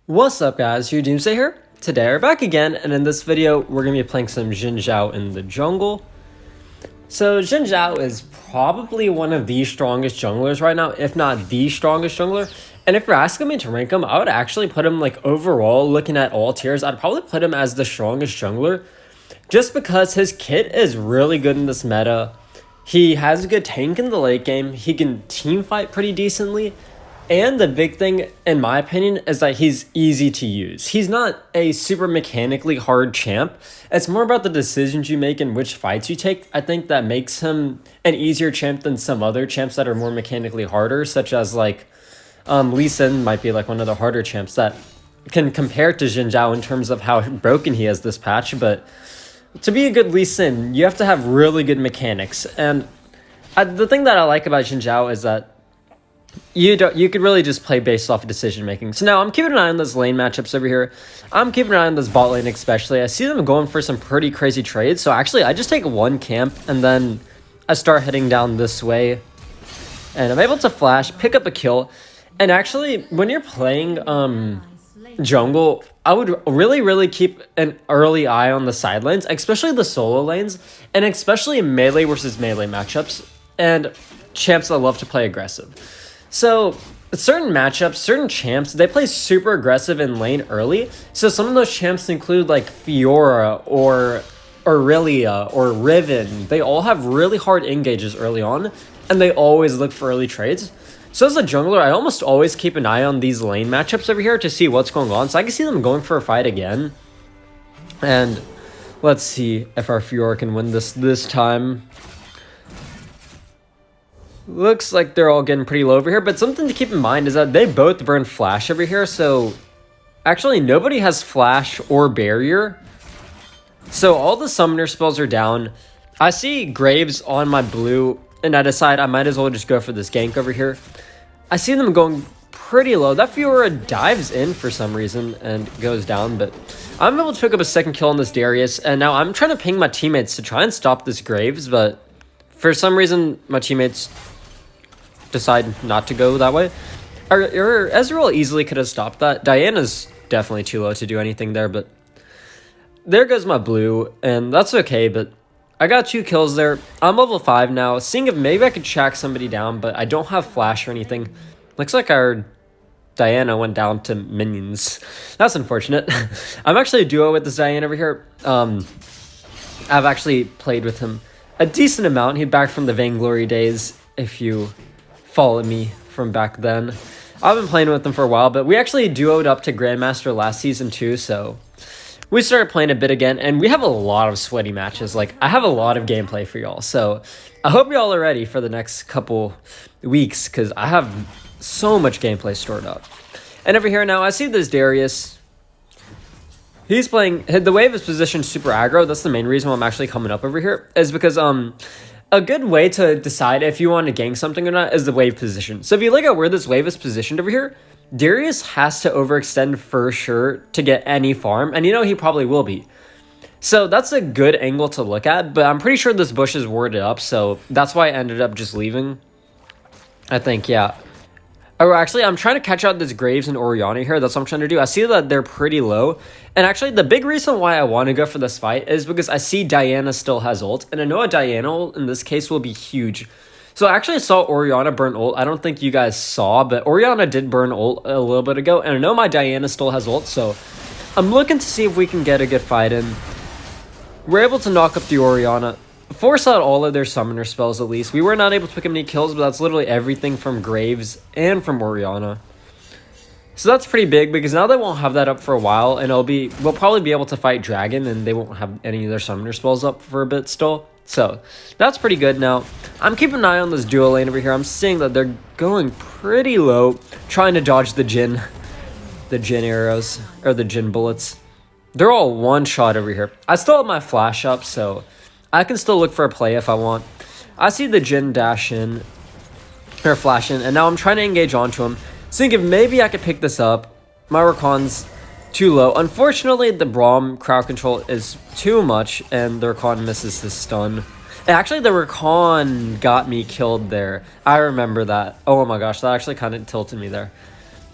What's up guys, your Doomsday here. Today we're back again, and in this video we're going to be playing some Xin Zhao in the jungle. So Xin Zhao is probably one of the strongest junglers right now, if not the strongest jungler. And if you're asking me to rank him, I would actually put him like overall, looking at all tiers, I'd probably put him as the strongest jungler. Just because his kit is really good in this meta. He has a good tank in the late game, he can team fight pretty decently. And the big thing, in my opinion, is that he's easy to use. He's not a super mechanically hard champ. It's more about the decisions you make and which fights you take. I think that makes him an easier champ than some other champs that are more mechanically harder, such as like Lee Sin might be like one of the harder champs that can compare to Xin Zhao in terms of how broken he is this patch. But to be a good Lee Sin, you have to have really good mechanics. And the thing that I like about Xin Zhao is that you could really just play based off of decision making. So now I'm keeping an eye on those lane matchups over here. I'm keeping an eye on this bot lane especially. I see them going for some pretty crazy trades. So actually I just take one camp and then I start heading down this way. And I'm able to flash, pick up a kill. And actually when you're playing jungle, I would really keep an early eye on the side lanes, especially the solo lanes, and especially melee versus melee matchups and champs that love to play aggressive. So certain matchups, certain champs, they play super aggressive in lane early. So some of those champs include like Fiora or Aurelia or Riven. They all have really hard engages early on, and they always look for early trades. So as a jungler, I almost always keep an eye on these lane matchups over here to see what's going on. So I can see them going for a fight again. And let's see if our Fiora can win this time. Looks like they're all getting pretty low over here, but something to keep in mind is that they both burn flash over here, so actually nobody has flash or barrier. So all the summoner spells are down. I see Graves on my blue, and I decide I might as well just go for this gank over here. I see them going pretty low. That Fiora dives in for some reason and goes down, but I'm able to pick up a second kill on this Darius, and now I'm trying to ping my teammates to try and stop this Graves, but for some reason my teammates decide not to go that way. Or Ezreal easily could have stopped that. Diana's definitely too low to do anything there, but there goes my blue, and that's okay, but I got 2 kills there. I'm level 5 now, seeing if maybe I could track somebody down, but I don't have flash or anything. Looks like our Diana went down to minions. That's unfortunate. I'm actually a duo with this Diana over here. I've actually played with him a decent amount. He's back from the Vainglory days, if you follow me from back then. I've been playing with them for a while, but we actually duoed up to Grandmaster last season too, so we started playing a bit again, and we have a lot of sweaty matches. Like, I have a lot of gameplay for y'all, so I hope y'all are ready for the next couple weeks, because I have so much gameplay stored up. And over here now, I see this Darius. He's playing, the wave is positioned super aggro. That's the main reason why I'm actually coming up over here, is because a good way to decide if you want to gank something or not is the wave position. So if you look at where this wave is positioned over here, Darius has to overextend for sure to get any farm, and you know he probably will be. So that's a good angle to look at, but I'm pretty sure this bush is warded up, so that's why I ended up just leaving. I think, yeah. Oh, actually, I'm trying to catch out this Graves and Orianna here. That's what I'm trying to do. I see that they're pretty low. And actually, the big reason why I want to go for this fight is because I see Diana still has ult. And I know a Diana ult in this case will be huge. So I actually saw Orianna burn ult. I don't think you guys saw, but Orianna did burn ult a little bit ago. And I know my Diana still has ult, so I'm looking to see if we can get a good fight in. We're able to knock up the Orianna. Force out all of their summoner spells at least. We were not able to pick up any kills, but that's literally everything from Graves and from Orianna. So that's pretty big, because now they won't have that up for a while, and we'll probably be able to fight Dragon, and they won't have any of their summoner spells up for a bit still. So that's pretty good now. I'm keeping an eye on this duo lane over here. I'm seeing that they're going pretty low, trying to dodge the Jhin arrows, or the Jhin bullets. They're all one shot over here. I still have my flash up, so I can still look for a play if I want. I see the Jhin dash in, or flash in, and now I'm trying to engage onto him. Thinking if maybe I could pick this up. My Rakan's too low. Unfortunately, the Braum crowd control is too much, and the Rakan misses the stun. And actually, the Rakan got me killed there. I remember that. Oh my gosh, that actually kind of tilted me there.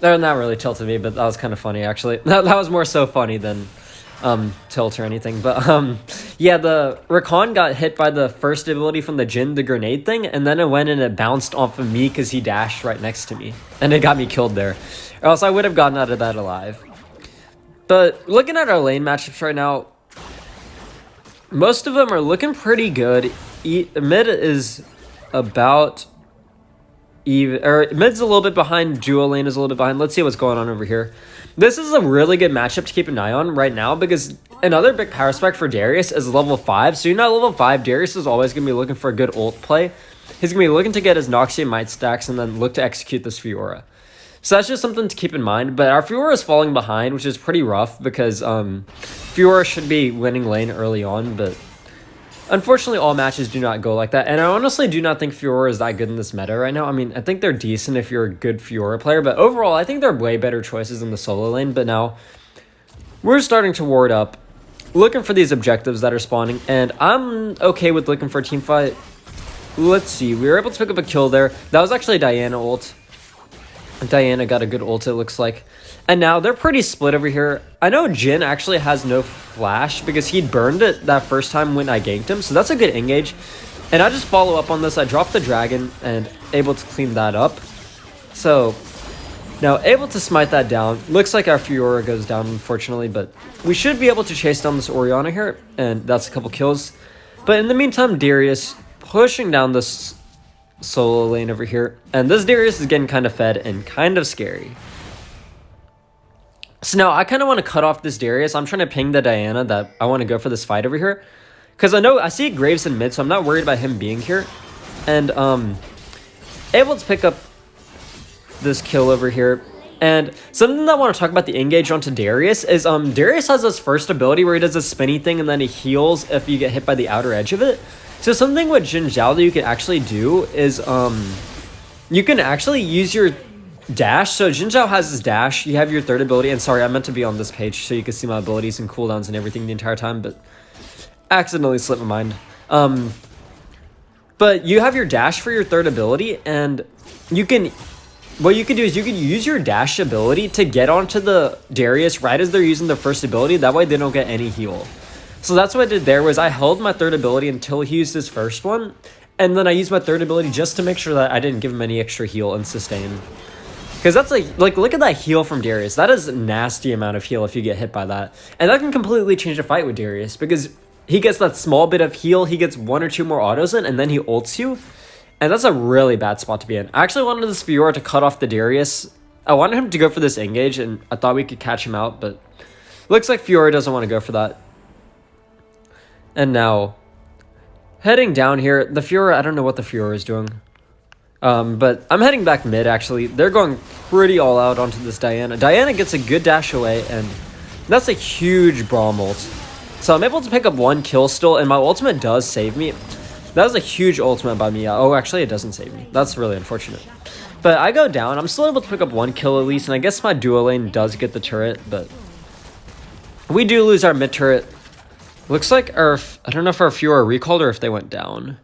They're not really tilted me, but that was kind of funny, actually. That was more so funny than tilt or anything. But yeah, the Rakan got hit by the first ability from the Jhin, the grenade thing, and then it went and it bounced off of me because he dashed right next to me. And it got me killed there. Or else I would have gotten out of that alive. But looking at our lane matchups right now, most of them are looking pretty good. Mid is about even, or mid's a little bit behind, duo lane is a little bit behind. Let's see what's going on over here. This is a really good matchup to keep an eye on right now because another big power spec for Darius is level 5. So you're not level 5, Darius is always going to be looking for a good ult play. He's going to be looking to get his Noxie and Might stacks and then look to execute this Fiora. So that's just something to keep in mind. But our Fiora is falling behind, which is pretty rough because Fiora should be winning lane early on, but unfortunately, all matches do not go like that, and I honestly do not think Fiora is that good in this meta right now. I mean, I think they're decent if you're a good Fiora player, but overall, I think they're way better choices in the solo lane, but now we're starting to ward up, looking for these objectives that are spawning, and I'm okay with looking for a team fight. Let's see, we were able to pick up a kill there. That was actually a Diana ult. Diana got a good ult, it looks like. And now they're pretty split over here. I know Jhin actually has no flash because he burned it that first time when I ganked him. So that's a good engage. And I just follow up on this. I dropped the dragon and able to clean that up. So now able to smite that down. Looks like our Fiora goes down, unfortunately. But we should be able to chase down this Orianna here. And that's a couple kills. But in the meantime, Darius pushing down this solo lane over here. And this Darius is getting kind of fed and kind of scary. So now I kind of want to cut off this Darius. I'm trying to ping the Diana that I want to go for this fight over here. Because I see Graves in mid, so I'm not worried about him being here. And able to pick up this kill over here. And something that I want to talk about the engage onto Darius is Darius has his first ability where he does a spinny thing and then he heals if you get hit by the outer edge of it. So something with Xin Zhao that you can actually do is you can actually use your dash. So Xin Zhao has his dash, you have your third ability, and sorry, I meant to be on this page so you can see my abilities and cooldowns and everything the entire time, but accidentally slipped my mind. But you have your dash for your third ability, and what you can do is you can use your dash ability to get onto the Darius right as they're using their first ability. That way they don't get any heal. So that's what I did there was I held my third ability until he used his first one, and then I used my third ability just to make sure that I didn't give him any extra heal and sustain. Because that's like look at that heal from Darius. That is a nasty amount of heal if you get hit by that. And that can completely change a fight with Darius because he gets that small bit of heal, he gets 1 or 2 more autos in, and then he ults you. And that's a really bad spot to be in. I actually wanted this Fiora to cut off the Darius. I wanted him to go for this engage, and I thought we could catch him out, but looks like Fiora doesn't want to go for that. And now, heading down here, the Fiora, I don't know what the Fiora is doing. But I'm heading back mid, actually. They're going pretty all out onto this Diana. Diana gets a good dash away, and that's a huge Braum ult. So I'm able to pick up 1 kill still, and my ultimate does save me. That was a huge ultimate by me. Oh, actually, it doesn't save me. That's really unfortunate. But I go down. I'm still able to pick up 1 kill at least, and I guess my duo lane does get the turret, but we do lose our mid turret. Looks like I don't know if our Fiora recalled or if they went down.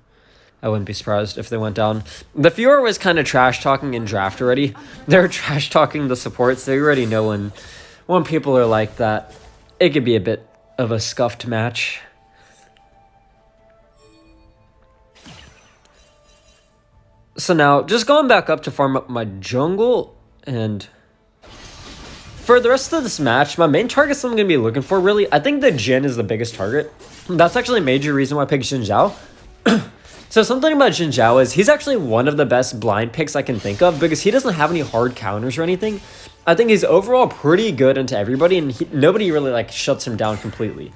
I wouldn't be surprised if they went down. The Fiora was kind of trash-talking in draft already. They're trash-talking the supports. They already know when people are like that, it could be a bit of a scuffed match. So now, just going back up to farm up my jungle, and for the rest of this match, my main target's I'm going to be looking for, really. I think the Jhin is the biggest target. That's actually a major reason why I picked Xin Zhao. So something about Xin Zhao is he's actually one of the best blind picks I can think of because he doesn't have any hard counters or anything. I think he's overall pretty good into everybody, and nobody really like shuts him down completely.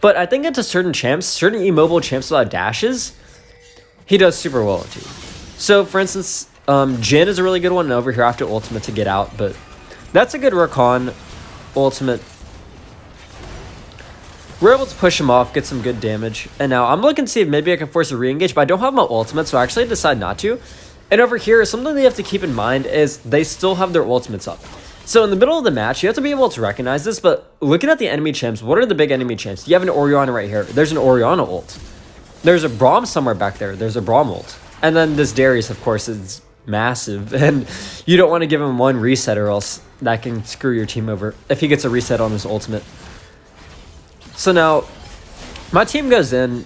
But I think into certain champs, certain immobile champs without dashes, he does super well into. So for instance, Jhin is a really good one, and over here I have to ultimate to get out, but that's a good Rakan ultimate. We're able to push him off, get some good damage. And now I'm looking to see if maybe I can force a re-engage, but I don't have my ultimate, so I actually decide not to. And over here, something they have to keep in mind is they still have their ultimates up. So in the middle of the match, you have to be able to recognize this, but looking at the enemy champs, what are the big enemy champs? You have an Orianna right here. There's an Orianna ult. There's a Braum somewhere back there. There's a Braum ult. And then this Darius, of course, is massive, and you don't want to give him one reset or else that can screw your team over if he gets a reset on his ultimate. So now my team goes in.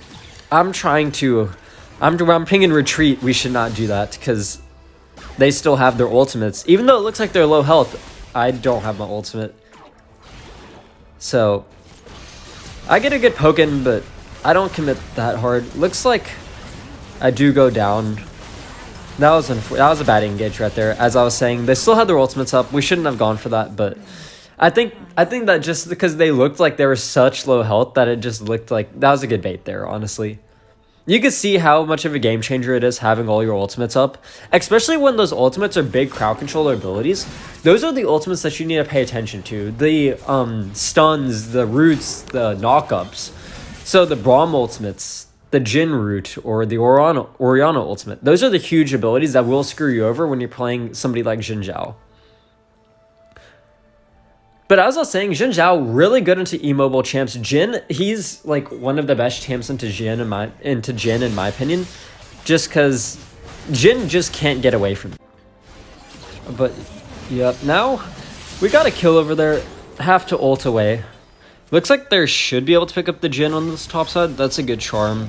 I'm pinging retreat. We should not do that because they still have their ultimates. Even though it looks like they're low health, I don't have my ultimate. So I get a good poke in, but I don't commit that hard. Looks like I do go down. That was a bad engage right there. As I was saying, they still had their ultimates up. We shouldn't have gone for that, but I think that just because they looked like they were such low health that it just looked like that was a good bait there, honestly. You can see how much of a game changer it is having all your ultimates up, especially when those ultimates are big crowd controller abilities. Those are the ultimates that you need to pay attention to. The stuns, the roots, the knockups. So the Braum ultimates, the Jin root, or the Orianna ultimate. Those are the huge abilities that will screw you over when you're playing somebody like Xin Zhao. But as I was saying, Xin Zhao really good into immobile champs. Jin, he's like one of the best champs into Jin in my opinion, just because Jin just can't get away from it. But yep, now we got a kill over there. Have to ult away. Looks like they should be able to pick up the Jin on this top side. That's a good charm.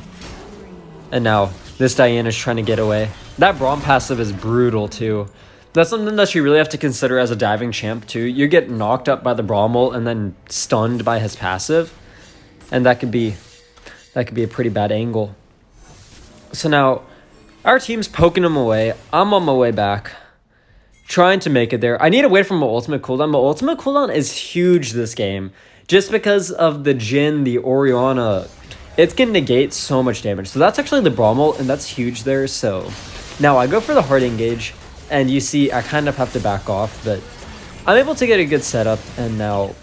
And now this Diana's trying to get away. That Braum passive is brutal too. That's something that you really have to consider as a diving champ too. You get knocked up by the Braum ult and then stunned by his passive, and that could be a pretty bad angle. So now our team's poking him away. I'm on my way back, trying to make it there. I need to wait for my ultimate cooldown. My ultimate cooldown is huge this game, just because of the Jin, the Orianna. It can negate so much damage. So that's actually the Braum ult, and that's huge there. So now I go for the hard engage. And you see, I kind of have to back off, but I'm able to get a good setup, and now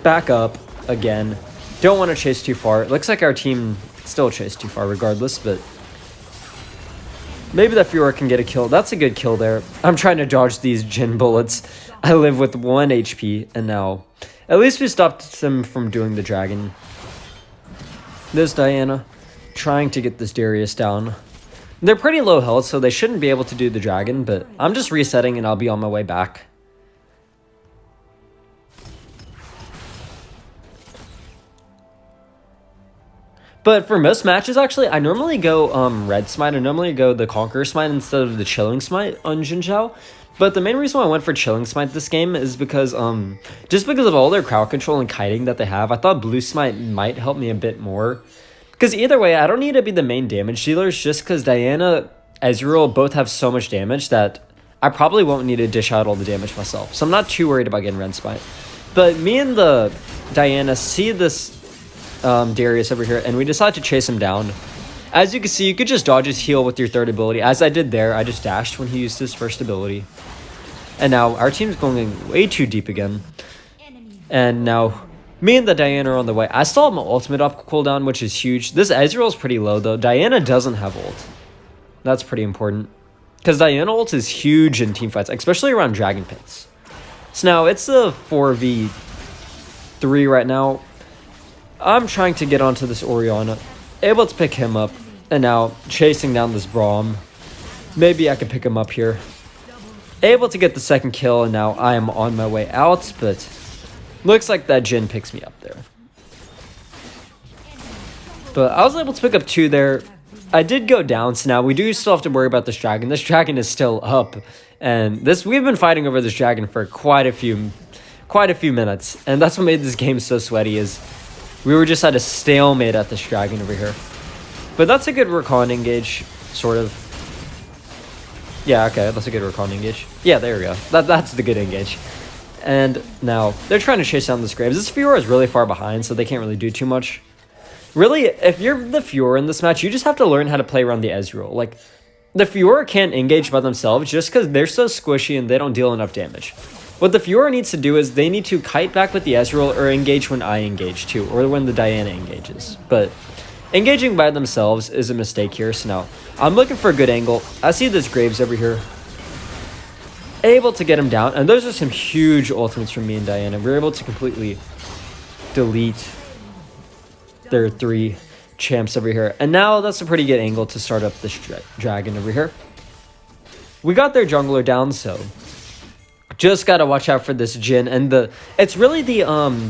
back up again. Don't want to chase too far. It looks like our team still chased too far regardless, but maybe the Fiora can get a kill. That's a good kill there. I'm trying to dodge these Jin bullets. I live with 1 HP, and now at least we stopped them from doing the dragon. This Diana trying to get this Darius down. They're pretty low health, so they shouldn't be able to do the dragon, but I'm just resetting and I'll be on my way back. But for most matches, actually, I normally go Red Smite. I normally go the Conqueror Smite instead of the Chilling Smite on Xin Zhao. But the main reason why I went for Chilling Smite this game is because, just because of all their crowd control and kiting that they have, I thought Blue Smite might help me a bit more. Because either way, I don't need to be the main damage dealers, just because Diana, Ezreal both have so much damage that I probably won't need to dish out all the damage myself. So I'm not too worried about getting Red Smite. But me and the Diana see this Darius over here, and we decide to chase him down. As you can see, you could just dodge his heal with your third ability. As I did there, I just dashed when he used his first ability. And now our team's going way too deep again. And now me and the Diana are on the way. I still have my ultimate up cooldown, which is huge. This Ezreal is pretty low, though. Diana doesn't have ult. That's pretty important. Because Diana ult is huge in teamfights, especially around Dragon Pits. So now it's a 4v3 right now. I'm trying to get onto this Orianna. Able to pick him up. And now chasing down this Braum. Maybe I can pick him up here. Able to get the second kill, and now I am on my way out, but looks like that Jin picks me up there. But I was able to pick up 2 there. I did go down, so now we do still have to worry about this dragon. This dragon is still up, and we've been fighting over this dragon for quite a few minutes, and that's what made this game so sweaty. Is we were just at a stalemate at this dragon over here. But that's a good recon engage, sort of. Yeah, okay, that's a good recon engage. Yeah, there we go. That's the good engage. And now they're trying to chase down this Graves. This Fiora is really far behind, so they can't really do too much. Really, if you're the Fiora in this match, you just have to learn how to play around the Ezreal. Like, the Fiora can't engage by themselves just because they're so squishy and they don't deal enough damage. What the Fiora needs to do is they need to kite back with the Ezreal or engage when I engage too, or when the Diana engages. But engaging by themselves is a mistake here, so now I'm looking for a good angle. I see this Graves over here. Able to get him down, and those are some huge ultimates from me and Diana. We're able to completely delete their 3 champs over here, and now that's a pretty good angle to start up this dragon over here. we got their jungler down, so just gotta watch out for this Xin, and it's really the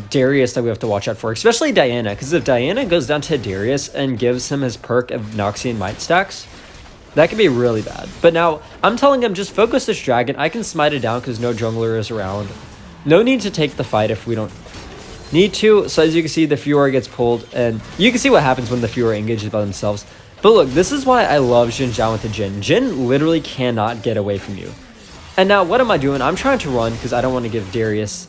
Darius that we have to watch out for, especially Diana, because if Diana goes down to Darius and gives him his perk of Noxian Might stacks, that could be really bad. But now I'm telling him, just focus this dragon. I can smite it down because no jungler is around. No need to take the fight if we don't need to. So as you can see, the Fiora gets pulled, and you can see what happens when the Fiora engages by themselves. But look, this is why I love Xin Zhao with the Jhin. Jhin literally cannot get away from you. And now, what am I doing? I'm trying to run because I don't want to give Darius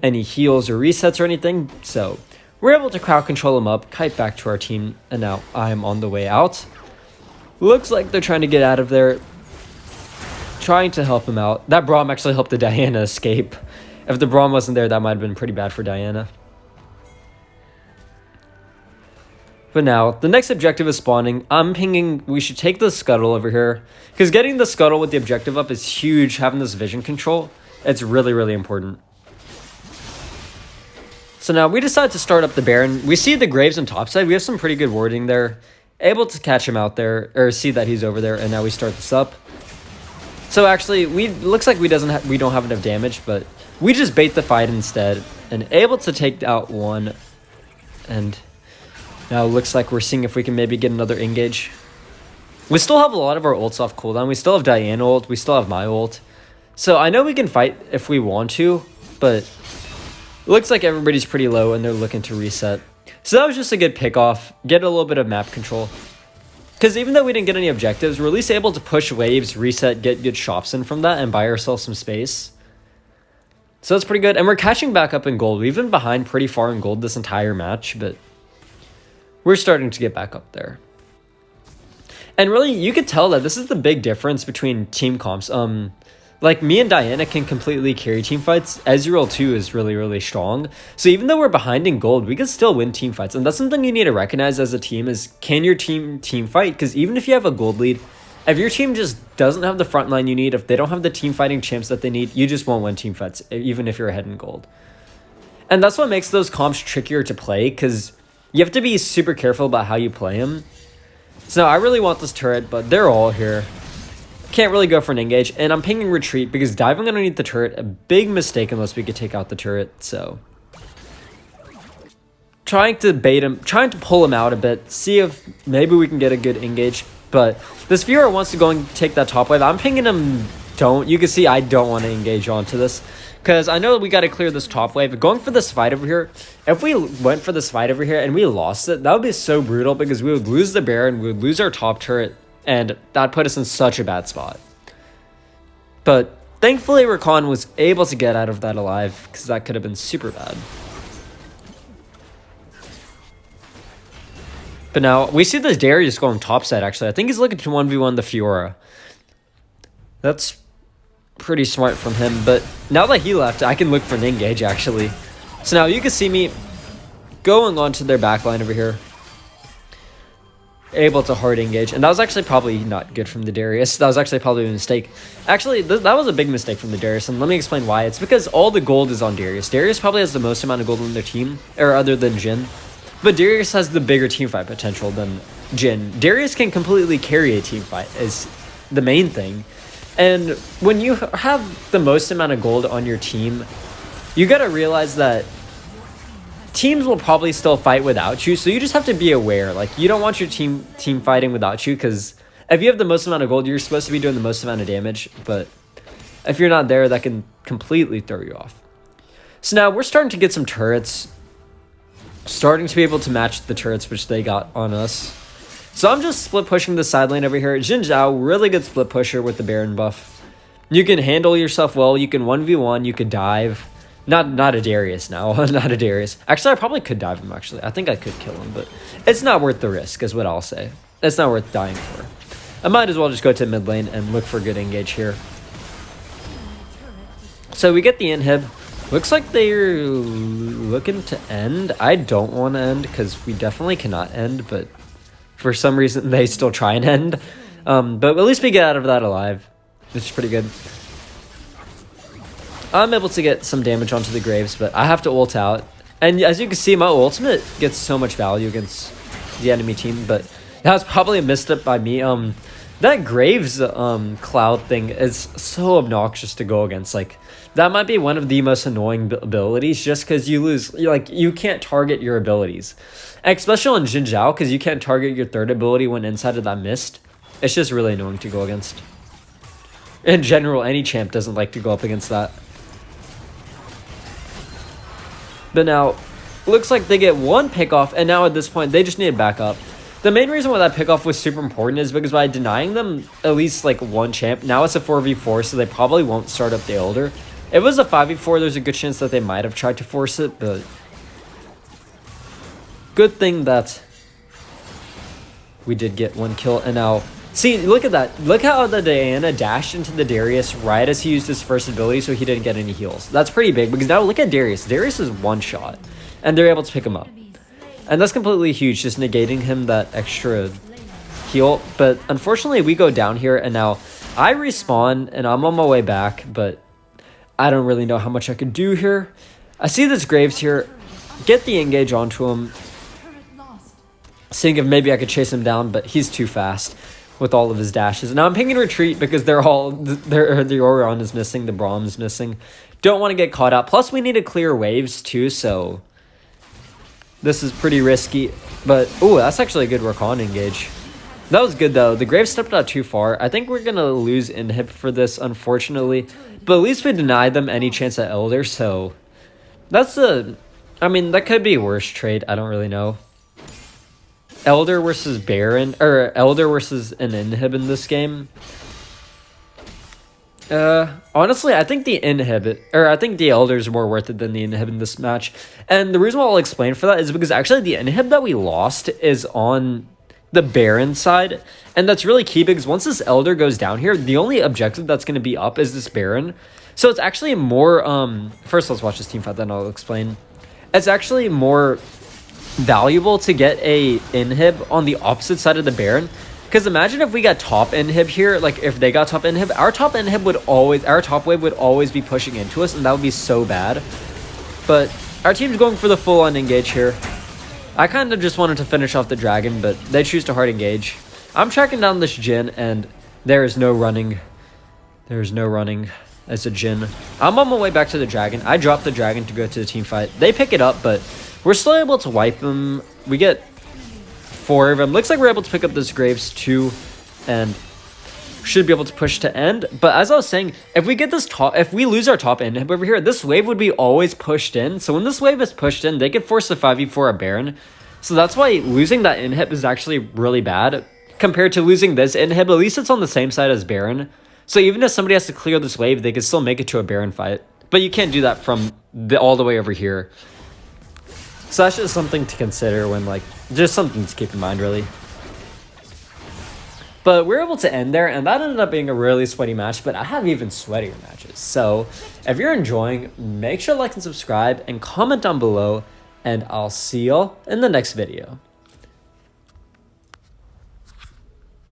any heals or resets or anything. So we're able to crowd control him up, kite back to our team, and now I'm on the way out. Looks like they're trying to get out of there. Trying to help him out. That Braum actually helped the Diana escape. If the Braum wasn't there, that might have been pretty bad for Diana. But now, the next objective is spawning. I'm pinging, we should take the scuttle over here. Because getting the scuttle with the objective up is huge. Having this vision control, it's really, really important. So now we decide to start up the Baron. We see the Graves on top side. We have some pretty good warding there. Able to catch him out there, or see that he's over there, and now we start this up. So actually, looks like we don't have enough damage, but we just bait the fight instead, and able to take out one. And now it looks like we're seeing if we can maybe get another engage. We still have a lot of our ults off cooldown. We still have Diana ult. We still have my ult. So I know we can fight if we want to, but it looks like everybody's pretty low and they're looking to reset. So that was just a good pick off. Get a little bit of map control. Because even though we didn't get any objectives, we're at least able to push waves, reset, get good shops in from that, and buy ourselves some space. So that's pretty good. And we're catching back up in gold. We've been behind pretty far in gold this entire match, but we're starting to get back up there. And really, you could tell that this is the big difference between team comps. Like, me and Diana can completely carry team fights. Ezreal, too, is really, really strong. So even though we're behind in gold, we can still win team fights. And that's something you need to recognize as a team is, can your team fight? Because even if you have a gold lead, if your team just doesn't have the front line you need, if they don't have the team fighting champs that they need, you just won't win team fights, even if you're ahead in gold. And that's what makes those comps trickier to play, because you have to be super careful about how you play them. So now I really want this turret, but they're all here. Can't really go for an engage, and I'm pinging retreat because diving underneath the turret, a big mistake unless we could take out the turret, so. Trying to bait him, trying to pull him out a bit, see if maybe we can get a good engage, but this Fiora wants to go and take that top wave. I'm pinging him, you can see I don't want to engage onto this, because I know we got to clear this top wave. Going for this fight over here, if we went for this fight over here and we lost it, that would be so brutal because we would lose the Baron, we would lose our top turret, and that put us in such a bad spot. But thankfully, Rakan was able to get out of that alive, because that could have been super bad. But now, we see this Darius going topside, actually. I think he's looking to 1v1 the Fiora. That's pretty smart from him, but now that he left, I can look for an engage, actually. So now, you can see me going onto their backline over here. Able to hard engage, and that was actually probably not good from the Darius. That was actually probably a mistake. Actually, that was a big mistake from the Darius, and let me explain why. It's because all the gold is on Darius. Darius probably has the most amount of gold on their team, or other than Jhin. But Darius has the bigger teamfight potential than Jhin. Darius can completely carry a teamfight, is the main thing. And when you have the most amount of gold on your team, you gotta realize that teams will probably still fight without you, so you just have to be aware. Like, you don't want your team fighting without you, because if you have the most amount of gold, you're supposed to be doing the most amount of damage, but if you're not there, that can completely throw you off. So now we're starting to get some turrets, starting to be able to match the turrets which they got on us. So I'm just split pushing the side lane over here. Xin Zhao, really good split pusher with the Baron buff. You can handle yourself well, you can 1v1, you could dive. Not a Darius now, not a Darius. Actually, I probably could dive him, actually. I think I could kill him, but it's not worth the risk, is what I'll say. It's not worth dying for. I might as well just go to mid lane and look for a good engage here. So we get the inhib. Looks like they're looking to end. I don't want to end, because we definitely cannot end, but for some reason, they still try and end. But at least we get out of that alive, which is pretty good. I'm able to get some damage onto the Graves, but I have to ult out. And as you can see, my ultimate gets so much value against the enemy team, but that was probably a misstep by me. That Graves cloud thing is so obnoxious to go against. Like, that might be one of the most annoying abilities, just because you lose, like, you can't target your abilities. And especially on Xin Zhao, because you can't target your third ability when inside of that mist. It's just really annoying to go against. In general, any champ doesn't like to go up against that. But now, looks like they get one pickoff, and now at this point, they just need to back up. The main reason why that pickoff was super important is because by denying them at least like one champ, now it's a 4v4, so they probably won't start up the Elder. If it was a 5v4, there's a good chance that they might have tried to force it, but good thing that we did get one kill. And now, see, look at that. Look how the Diana dashed into the Darius right as he used his first ability, so he didn't get any heals. That's pretty big, because now look at Darius. Darius is one shot, and they're able to pick him up. And that's completely huge, just negating him that extra heal. But unfortunately, we go down here, and now I respawn, and I'm on my way back, but I don't really know how much I can do here. I see this Graves here. Get the engage onto him. Seeing if maybe I could chase him down, but he's too fast with all of his dashes. Now I'm pinging retreat because the Orion is missing, the Braum is missing. Don't want to get caught out. Plus, we need to clear waves too, so this is pretty risky. But, ooh, that's actually a good Rakan engage. That was good, though. The Graves stepped out too far. I think we're going to lose inhib for this, unfortunately. But at least we denied them any chance at Elder, so that's a... I mean, that could be a worse trade. I don't really know. Elder versus Baron, or Elder versus an inhib in this game. Honestly, I think the Elder is more worth it than the inhib in this match. And the reason why I'll explain for that is because actually the inhib that we lost is on the Baron side. And that's really key because once this Elder goes down here, the only objective that's going to be up is this Baron. So it's actually more, first let's watch this team fight, then I'll explain. It's actually more valuable to get a inhib on the opposite side of the Baron. Because imagine if we got top inhib here, like if they got top inhib, our top wave would always be pushing into us, and that would be so bad. But our team's going for the full-on engage here. I kind of just wanted to finish off the dragon, but they choose to hard engage. I'm tracking down this Jhin, and there is no running. There is no running as a Jhin. I'm on my way back to the dragon. I dropped the dragon to go to the team fight. They pick it up, but we're still able to wipe them. We get 4 of them. Looks like we're able to pick up this Graves too, and should be able to push to end. But as I was saying, if we get this top, if we lose our top inhib over here, this wave would be always pushed in. So when this wave is pushed in, they could force a 5v4 a Baron. So that's why losing that inhib is actually really bad compared to losing this inhib. At least it's on the same side as Baron. So even if somebody has to clear this wave, they could still make it to a Baron fight. But you can't do that from all the way over here. So that's just something to consider when, like, just something to keep in mind, really. But we're able to end there, and that ended up being a really sweaty match, but I have even sweatier matches. So if you're enjoying, make sure to like and subscribe and comment down below, and I'll see y'all in the next video.